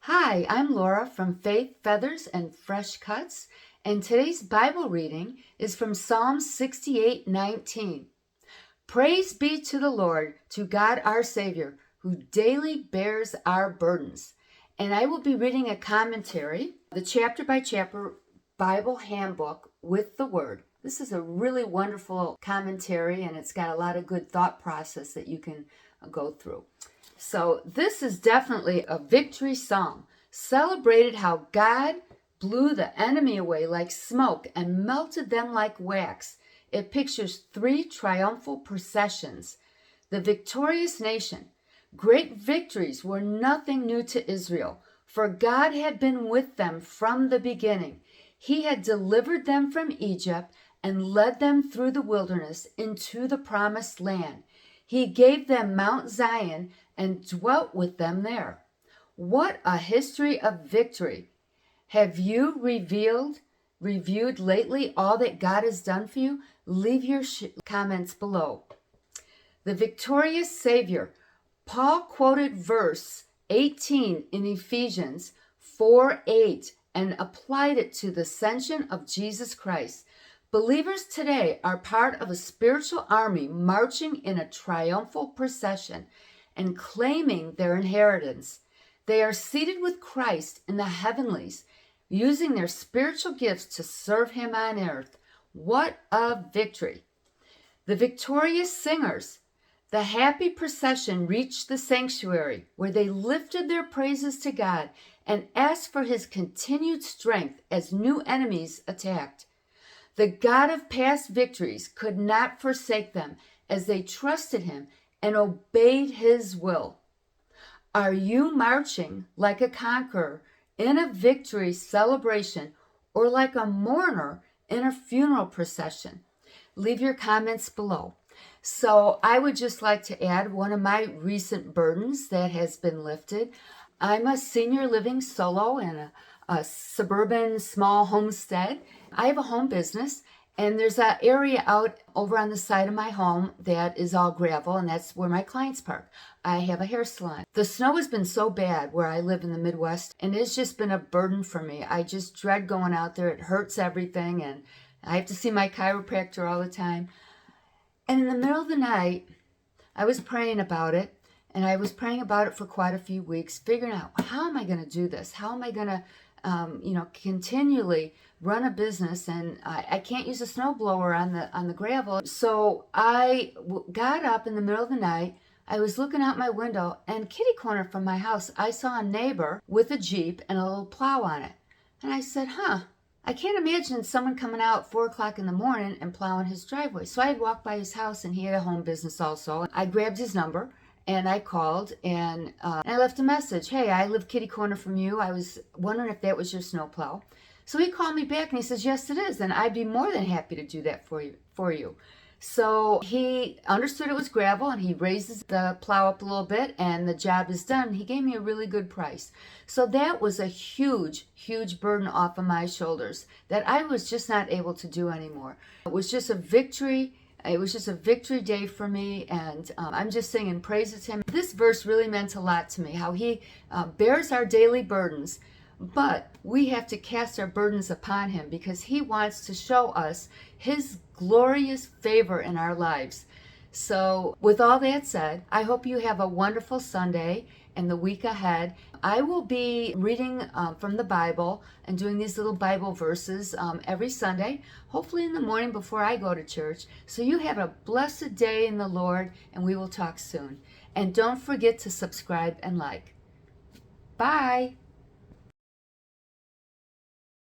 Hi, I'm Laura from Faith, Feathers, and Fresh Cuts, and today's Bible reading is from Psalm 68:19. Praise be to the Lord, to God our Savior, who daily bears our burdens. And I will be reading a commentary, the chapter by chapter Bible handbook with the Word. This is a really wonderful commentary, and it's got a lot of good thought process that you can go through. So this is definitely a victory psalm. Celebrated how God blew the enemy away like smoke and melted them like wax. It pictures three triumphal processions. The victorious nation. Great victories were nothing new to Israel, for God had been with them from the beginning. He had delivered them from Egypt and led them through the wilderness into the promised land. He gave them Mount Zion and dwelt with them there. What a history of victory! Have you reviewed lately all that God has done for you? Leave your comments below. The victorious Savior. Paul quoted verse 18 in Ephesians 4:8 and applied it to the ascension of Jesus Christ. Believers today are part of a spiritual army marching in a triumphal procession and claiming their inheritance. They are seated with Christ in the heavenlies, using their spiritual gifts to serve Him on earth. What a victory! The victorious singers. The happy procession reached the sanctuary, where they lifted their praises to God and asked for His continued strength as new enemies attacked. The God of past victories could not forsake them as they trusted Him and obeyed His will. Are you marching like a conqueror in a victory celebration or like a mourner in a funeral procession? Leave your comments below. So I would just like to add one of my recent burdens that has been lifted. I'm a senior living solo in a suburban small homestead. I have a home business, and there's an area out over on the side of my home that is all gravel, and that's where my clients park. I have a hair salon. The snow has been so bad where I live in the Midwest, and it's just been a burden for me. I just dread going out there. It hurts everything, and I have to see my chiropractor all the time. And in the middle of the night, I was praying about it, and I was praying about it for quite a few weeks, figuring out, how am I going to do this? How am I going to continually run a business, and I can't use a snowblower on the gravel. So I got up in the middle of the night. I was looking out my window, and kitty corner from my house, I saw a neighbor with a Jeep and a little plow on it. And I said, I can't imagine someone coming out 4 o'clock in the morning and plowing his driveway. So I had walked by his house, and he had a home business also. I grabbed his number, and I called, and I left a message. Hey, I live kitty corner from you. I was wondering if that was your snowplow. So he called me back, and he says, yes, it is. And I'd be more than happy to do that for you. So he understood it was gravel, and he raises the plow up a little bit, and the job is done. He gave me a really good price. So that was a huge, huge burden off of my shoulders that I was just not able to do anymore. It was just a victory. It was just a victory day for me, and I'm just singing praises to Him. This verse really meant a lot to me, how He bears our daily burdens, but we have to cast our burdens upon Him because He wants to show us His glorious favor in our lives. So with all that said, I hope you have a wonderful Sunday and the week ahead. I will be reading from the Bible and doing these little Bible verses every Sunday, hopefully in the morning before I go to church. So you have a blessed day in the Lord, and we will talk soon. And don't forget to subscribe and like. Bye.